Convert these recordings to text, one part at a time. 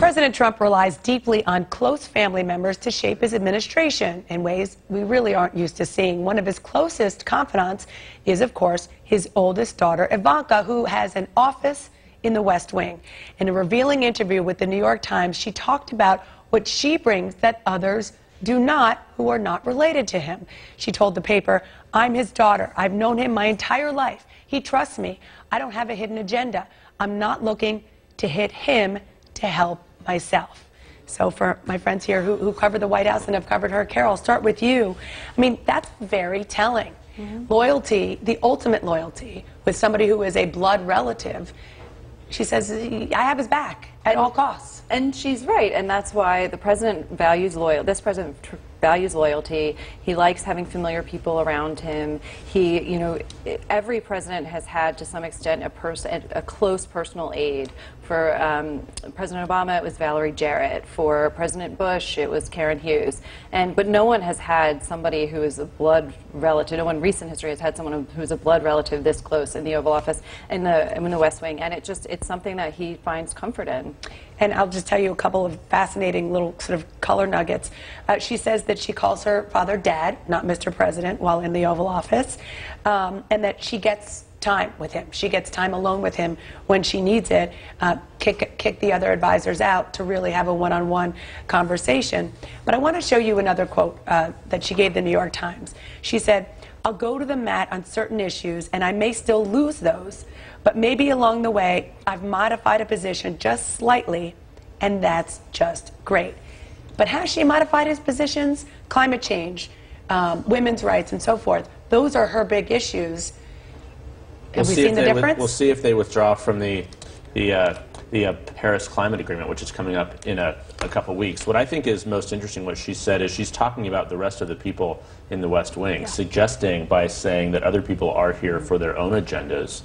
President Trump relies deeply on close family members to shape his administration in ways we really aren't used to seeing. One of his closest confidants is, of course, his oldest daughter, Ivanka, who has an office in the West Wing. In a revealing interview with the New York Times, she talked about what she brings that others do not, who are not related to him. She told the paper, "I'm his daughter. I've known him my entire life. He trusts me. I don't have a hidden agenda. I'm not looking to hit him to help myself." So for my friends here who cover the White House and have covered her, Carol, I'll start with you. I mean, that's very telling. Loyalty, the ultimate loyalty, with somebody who is a blood relative. She says, I have his back at all costs. And she's right, and that's why the president values this president values loyalty. He likes having familiar people around him. He, you know, every president has had to some extent a close personal aide. For President Obama, it was Valerie Jarrett. For President Bush, it was Karen Hughes. But no one has had somebody who is a blood relative. No one in recent history has had someone who's a blood relative this close in the Oval Office, in the West Wing. And it's something that he finds comfort in. And I'll just tell you a couple of fascinating little sort of color nuggets. She says that she calls her father Dad, not Mr. President, while in the Oval Office, and that she gets time with him. She gets time alone with him when she needs it, kick the other advisors out to really have a one-on-one conversation. But I want to show you another quote that she gave the New York Times. She said, "I'll go to the mat on certain issues, and I may still lose those, but maybe along the way, I've modified a position just slightly, and that's just great." But has she modified his positions? Climate change, women's rights, and so forth. Those are her big issues. Have we seen the difference? We'll see if they withdraw from the Paris Climate Agreement, which is coming up in a couple weeks. What I think is most interesting, what she said, is she's talking about the rest of the people in the West Wing, suggesting by saying that other people are here for their own agendas,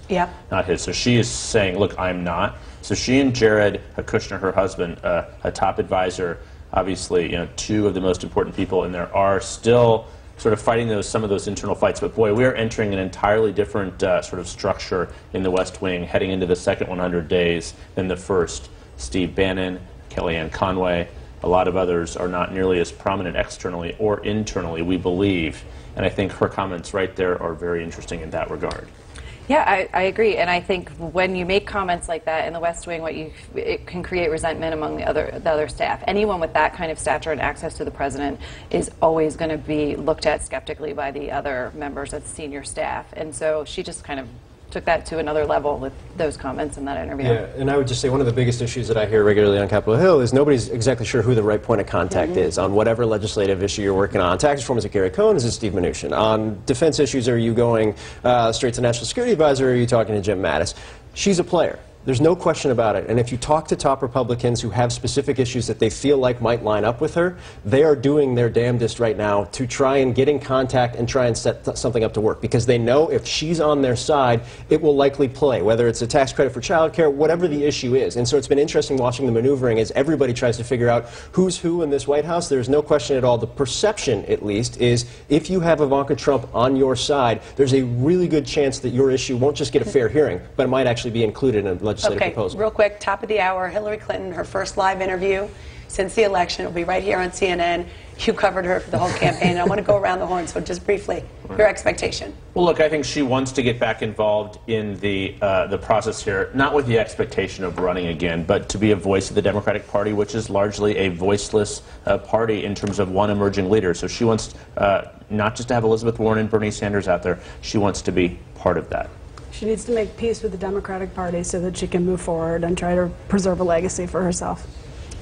not his. So she is saying, look, I'm not. So she and Jared Kushner, her husband, a top advisor, obviously, you know, two of the most important people, and there are still sort of fighting some of those internal fights. But boy, we are entering an entirely different sort of structure in the West Wing, heading into the second 100 days than the first. Steve Bannon, Kellyanne Conway, a lot of others are not nearly as prominent externally or internally, we believe. And I think her comments right there are very interesting in that regard. Yeah, I agree, and I think when you make comments like that in the West Wing, it can create resentment among the other staff. Anyone with that kind of stature and access to the president is always going to be looked at skeptically by the other members of the senior staff, and so she just kind of took that to another level with those comments in that interview. Yeah, and I would just say one of the biggest issues that I hear regularly on Capitol Hill is nobody's exactly sure who the right point of contact is on whatever legislative issue you're working on. Tax reform, is it Gary Cohn, is it Steve Mnuchin? On defense issues, are you going straight to National Security Advisor, or are you talking to Jim Mattis? She's a player. There's no question about it. And if you talk to top Republicans who have specific issues that they feel like might line up with her, they are doing their damnedest right now to try and get in contact and try and set something up to work. Because they know if she's on their side, it will likely play, whether it's a tax credit for child care, whatever the issue is. And so it's been interesting watching the maneuvering as everybody tries to figure out who's who in this White House. There's no question at all. The perception, at least, is if you have Ivanka Trump on your side, there's a really good chance that your issue won't just get a fair hearing, but it might actually be included in a legislative proposal. Real quick, top of the hour, Hillary Clinton, her first live interview since the election. It'll be right here on CNN. You covered her for the whole campaign. I want to go around the horn, so just briefly, your expectation. Well, look, I think she wants to get back involved in the process here, not with the expectation of running again, but to be a voice of the Democratic Party, which is largely a voiceless party in terms of one emerging leader. So she wants not just to have Elizabeth Warren and Bernie Sanders out there, she wants to be part of that. She needs to make peace with the Democratic Party so that she can move forward and try to preserve a legacy for herself.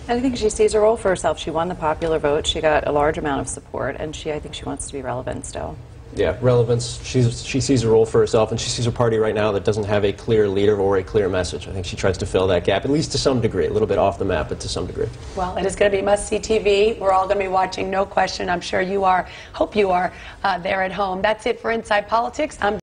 And I think she sees a role for herself. She won the popular vote. She got a large amount of support, and I think she wants to be relevant still. Yeah, relevance. She sees a role for herself, and she sees a party right now that doesn't have a clear leader or a clear message. I think she tries to fill that gap, at least to some degree. A little bit off the map, but to some degree. Well, it is going to be must-see TV. We're all going to be watching, no question. I'm sure you are. Hope you are there at home. That's it for Inside Politics. I'm